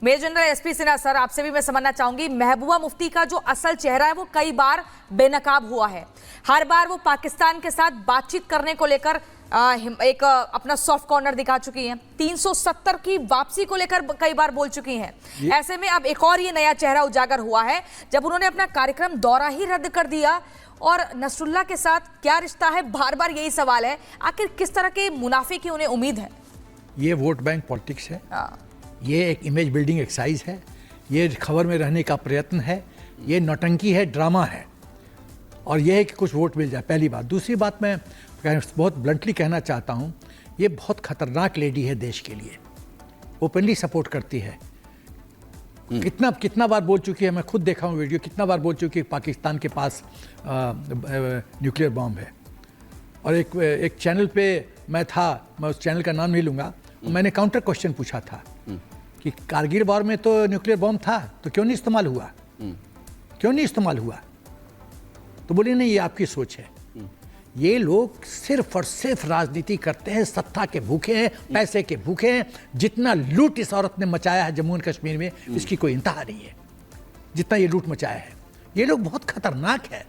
Major general SP Sinha sir, आपसे भी मैं समझना चाहूंगी, महबूबा मुफ्ती का जो असल चेहरा है वो कई बार बेनकाब हुआ है। हर बार वो पाकिस्तान के साथ बातचीत करने को लेकर एक अपना सॉफ्ट कॉर्नर दिखा चुकी हैं, 370 की वापसी को लेकर कई बार बोल चुकी हैं। ऐसे में अब एक और ये नया चेहरा उजागर हुआ है जब उन्होंने अपना कार्यक्रम दौरा ही रद्द कर दिया। और नसरुल्लाह के साथ क्या रिश्ता है, बार बार यही सवाल है, आखिर किस तरह के मुनाफे की उन्हें उम्मीद है? ये वोट बैंक पॉलिटिक्स है, ये एक इमेज बिल्डिंग एक्सरसाइज है, ये खबर में रहने का प्रयत्न है, ये नौटंकी है, ड्रामा है, और ये है कि कुछ वोट मिल जाए, पहली बात। दूसरी बात मैं बहुत ब्लंटली कहना चाहता हूँ, ये बहुत खतरनाक लेडी है देश के लिए, ओपनली सपोर्ट करती है। कितना बार बोल चुकी है, मैं खुद देखा हूँ वीडियो, कितना बार बोल चुकी है पाकिस्तान के पास न्यूक्लियर बॉम्ब है। और एक चैनल पे मैं था, मैं उस चैनल का नाम नहीं लूँगा, मैंने काउंटर क्वेश्चन पूछा था कि कारगिल वॉर में तो न्यूक्लियर बॉम्ब था, तो क्यों नहीं इस्तेमाल हुआ, क्यों नहीं इस्तेमाल हुआ? तो बोले नहीं, ये आपकी सोच है। ये लोग सिर्फ और सिर्फ राजनीति करते हैं, सत्ता के भूखे हैं, पैसे के भूखे हैं। जितना लूट इस औरत ने मचाया है जम्मू एंड कश्मीर में, इसकी कोई इंतहा नहीं है, जितना ये लूट मचाया है। ये लोग बहुत खतरनाक है।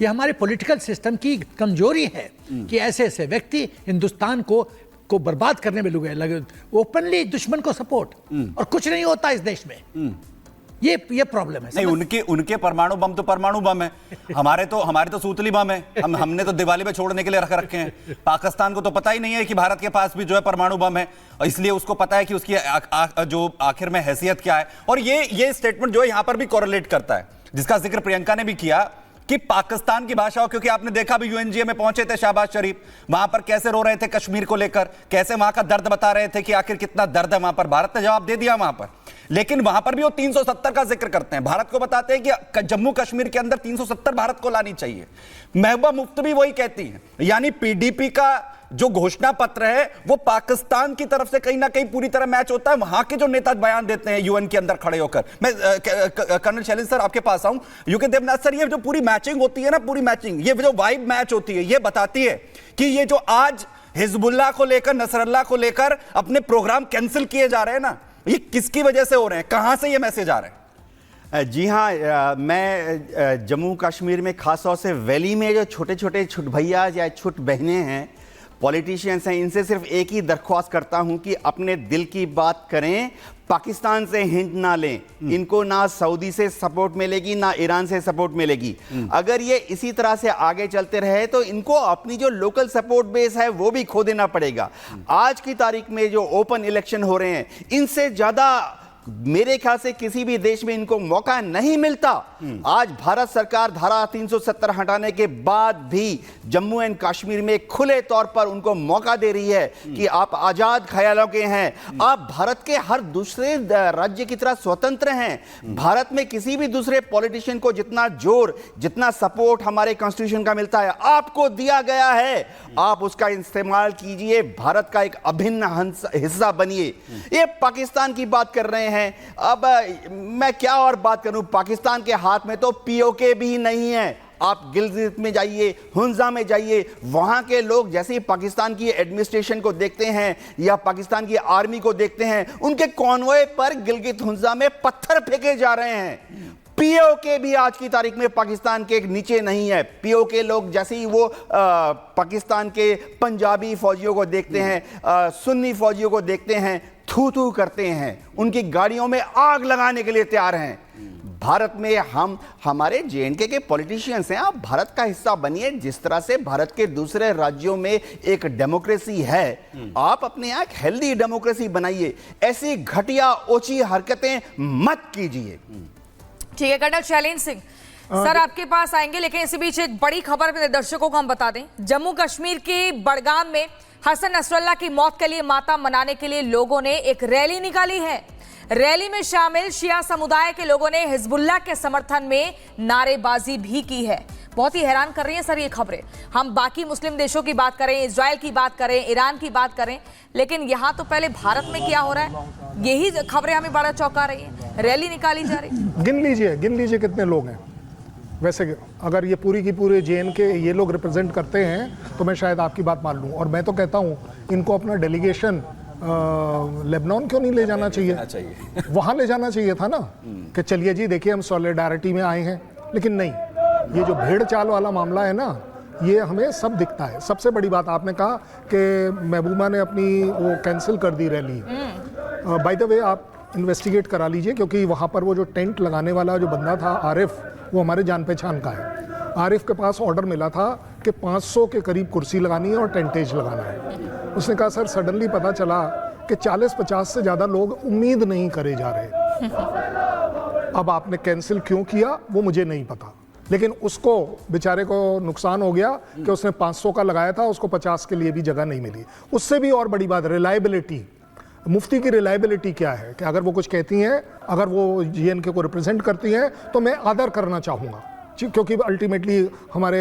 ये हमारे पॉलिटिकल सिस्टम की कमजोरी है कि ऐसे ऐसे व्यक्ति हिंदुस्तान को बर्बाद करने में लगे, ओपनली दुश्मन को सपोर्ट, और कुछ नहीं होता इस देश में। ये प्रॉब्लम है। नहीं, उनके परमाणु बम तो परमाणु बम है, हमारे तो सूतली बम है। हमने तो दिवाली पे छोड़ने के लिए रखे हैं। पाकिस्तान को तो पता ही नहीं है कि भारत के पास भी जो है परमाणु बम है, और इसलिए उसको पता है कि उसकी जो आखिर में हैसियत क्या है। और ये स्टेटमेंट जो है यहां पर भी कोरिलेट करता है, जिसका जिक्र प्रियंका ने भी किया कि पाकिस्तान की भाषा हो, क्योंकि आपने देखा भी यूएनजीए में पहुंचे थे शहबाज शरीफ, वहां पर कैसे रो रहे थे कश्मीर को लेकर, कैसे वहां का दर्द बता रहे थे कि आखिर कितना दर्द है वहां पर। भारत ने जवाब दे दिया वहां पर, लेकिन वहां पर भी वो 370 का जिक्र करते हैं, भारत को बताते हैं कि जम्मू कश्मीर के अंदर 370 भारत को लानी चाहिए। महबूबा मुफ्ती भी वही कहती है, यानी पीडीपी का जो घोषणा पत्र है वो पाकिस्तान की तरफ से कहीं ना कहीं पूरी तरह मैच होता है। वहां के जो नेता बयान देते हैं यूएन के अंदर खड़े होकर, मैं कर्नल शैलेंद्र सर आपके पास आऊं। यूके देवनाथ सर, ये जो पूरी मैचिंग होती है ना, पूरी मैचिंग, ये जो वाइब मैच होती है, ये बताती है कि ये जो आज हिजबुल्लाह को लेकर, नसरल्लाह को लेकर अपने प्रोग्राम कैंसिल किए जा रहे हैं ना, ये किसकी वजह से हो रहे हैं, कहां से ये मैसेज आ रहे हैं? जी हाँ, मैं जम्मू कश्मीर में खासतौर से वैली में जो छोटे छोटे छुट भैया या छुट बहनें हैं, पॉलिटिशियंस हैं, इनसे सिर्फ एक ही दरख्वास्त करता हूं कि अपने दिल की बात करें, पाकिस्तान से हिंट ना लें। इनको ना सऊदी से सपोर्ट मिलेगी, ना ईरान से सपोर्ट मिलेगी। अगर ये इसी तरह से आगे चलते रहे तो इनको अपनी जो लोकल सपोर्ट बेस है वो भी खो देना पड़ेगा। आज की तारीख में जो ओपन इलेक्शन हो रहे हैं, इनसे ज्यादा मेरे ख्याल से किसी भी देश में इनको मौका नहीं मिलता। आज भारत सरकार धारा 370 हटाने के बाद भी जम्मू एंड कश्मीर में खुले तौर पर उनको मौका दे रही है कि आप आजाद ख्यालों के हैं, आप भारत के हर दूसरे राज्य की तरह स्वतंत्र हैं। भारत में किसी भी दूसरे पॉलिटिशियन को जितना जोर, जितना सपोर्ट हमारे कॉन्स्टिट्यूशन का मिलता है, आपको दिया गया है, आप उसका इस्तेमाल कीजिए, भारत का एक अभिन्न हिस्सा बनिए। ये पाकिस्तान की बात कर रहे हैं। अब मैं क्या और बात करूं, पाकिस्तान के हाथ में तो पीओके भी नहीं है। आप गिलगित में जाइए, हुंजा में जाइए, वहां के लोग जैसे ही पाकिस्तान की एडमिनिस्ट्रेशन को देखते हैं या पाकिस्तान की आर्मी को देखते हैं, उनके कॉन्वॉय पर गिलगित हुंजा में पत्थर फेंके जा रहे हैं। पीओके भी आज की तारीख में पाकिस्तान के नीचे नहीं है। पीओके लोग जैसे ही वो पाकिस्तान के पंजाबी फौजियों को देखते हैं, सुन्नी फौजियों को देखते हैं, थू थू करते हैं, उनकी गाड़ियों में आग लगाने के लिए तैयार हैं। भारत में हमारे जेएनके के पॉलिटिशियंस हैं, आप भारत का हिस्सा बनिए। जिस तरह से भारत के दूसरे राज्यों में एक डेमोक्रेसी है, आप अपने यहाँ एक हेल्दी डेमोक्रेसी बनाइए। ऐसी घटिया ओछी हरकतें मत कीजिए। ठीक है कर्नल शैलेंद्र सिंह सर, आपके पास आएंगे, लेकिन इसी बीच एक बड़ी खबर अपने दर्शकों को हम बता दें। जम्मू कश्मीर के बड़गाम में हसन नसरुल्लाह की मौत के लिए मातम मनाने के लिए लोगों ने एक रैली निकाली है। रैली में शामिल शिया समुदाय के लोगों ने हिजबुल्लाह के समर्थन में नारेबाजी भी की है। बहुत ही हैरान कर रही हैं सर ये खबरें। हम बाकी मुस्लिम देशों की बात करें, इजराइल की बात करें, ईरान की बात करें, लेकिन यहाँ तो पहले भारत में क्या हो रहा है, यही खबरें हमें बड़ा चौंका रही हैं। रैली निकाली जा रही। गिन लीजिए कितने लोग हैं। वैसे अगर ये पूरी की पूरे जेएनके ये लोग रिप्रेजेंट करते हैं तो मैं शायद आपकी बात मान लूँ। और मैं तो कहता हूँ इनको अपना डेलीगेशन लेबनान क्यों नहीं ले जाना चाहिए? वहाँ ले जाना चाहिए था ना कि चलिए जी देखिए हम सॉलिडारिटी में आए हैं, लेकिन नहीं, ये जो भेड़ चाल वाला मामला है ना, ये हमें सब दिखता है। सबसे बड़ी बात आपने कहा कि महबूबा ने अपनी वो कैंसिल कर दी रैली। बाय द वे आप इन्वेस्टिगेट करा लीजिए, क्योंकि वहाँ पर वो जो टेंट लगाने वाला जो बंदा था आरिफ, वो हमारे जान पहचान का है। आरिफ के पास ऑर्डर मिला था कि 500 के करीब कुर्सी लगानी है और टेंटेज लगाना है। उसने कहा सर सडनली पता चला कि 40-50 से ज़्यादा लोग उम्मीद नहीं करे जा रहे। अब आपने कैंसिल क्यों किया वो मुझे नहीं पता, लेकिन उसको बेचारे को नुकसान हो गया कि उसने 500 का लगाया था, उसको 50 के लिए भी जगह नहीं मिली। उससे भी और बड़ी बात रिलायबिलिटी, मुफ्ती की रिलायबिलिटी क्या है कि अगर वो कुछ कहती हैं, अगर वो जीएनके को रिप्रेजेंट करती हैं तो मैं आदर करना चाहूँगा, क्योंकि अल्टीमेटली हमारे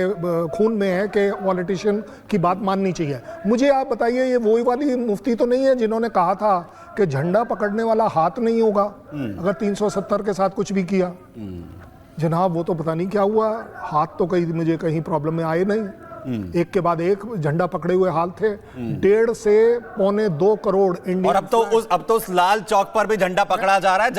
खून में है कि पॉलिटिशियन की बात माननी चाहिए। मुझे आप बताइए ये वही वाली मुफ्ती तो नहीं है जिन्होंने कहा था कि झंडा पकड़ने वाला हाथ नहीं होगा अगर 370 के साथ कुछ भी किया? जनाब वो तो पता नहीं क्या हुआ, हाथ तो मुझे कहीं प्रॉब्लम में आए नहीं, एक के बाद एक झंडा पकड़े हुए हाल थे। 1.5 से 1.25 करोड़ इंडियन। और अब तो उस लाल चौक पर भी झंडा पकड़ा जा रहा है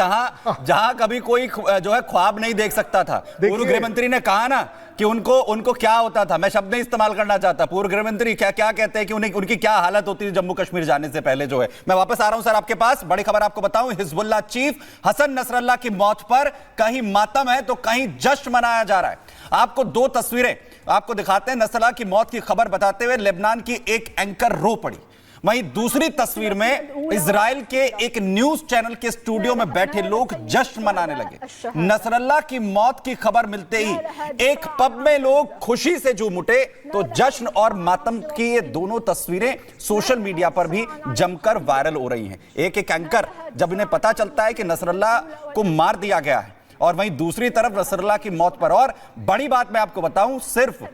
जहां कभी कोई जो है ख्वाब नहीं देख सकता था। पूर्व गृह मंत्री ने कहा ना कि उनको क्या होता था, मैं शब्द नहीं इस्तेमाल करना चाहता, पूर्व गृह मंत्री क्या कहते हैं कि उनकी क्या हालत होती थी जम्मू कश्मीर जाने से पहले जो है। मैं वापस आ रहा हूं सर आपके पास, बड़ी खबर आपको बताऊं, हिजबुल्लाह चीफ हसन नसरल्लाह की मौत पर कहीं मातम है तो कहीं जश्न मनाया जा रहा है। आपको 2 तस्वीरें आपको दिखाते हैं। नसरल्लाह की मौत की खबर बताते हुए लेबनान की एक एंकर रो पड़ी। वहीं दूसरी तस्वीर में इजराइल के एक न्यूज चैनल के स्टूडियो में बैठे लोग जश्न मनाने लगे। नसरल्लाह की मौत की खबर मिलते ही एक पब में लोग खुशी से झूम उठे, तो जश्न और मातम की ये दोनों तस्वीरें सोशल मीडिया पर भी जमकर वायरल हो रही हैं। एक एंकर जब इन्हें पता चलता है कि नसरल्लाह को मार दिया गया है, और वहीं दूसरी तरफ नसरल्लाह की मौत पर, और बड़ी बात मैं आपको बताऊं, सिर्फ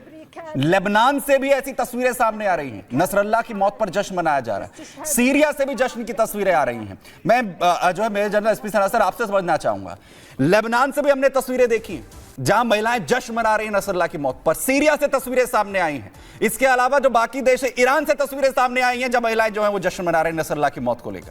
लेबनान से भी ऐसी तस्वीरें सामने आ रही हैं। नसरल्लाह की मौत पर जश्न मनाया जा रहा है, सीरिया से भी जश्न की तस्वीरें आ रही हैं। मैं जो है मेजर जनरल एसपी सना सर आपसे समझना चाहूंगा, लेबनान से भी हमने तस्वीरें देखी जहां महिलाएं जश्न मना रही हैं नसरल्लाह की मौत पर, सीरिया से तस्वीरें सामने आई हैं। इसके अलावा जो बाकी देश है, ईरान से तस्वीरें सामने आई हैं जब महिलाएं जो है वो जश्न मना रही हैं नसरल्लाह की मौत को लेकर।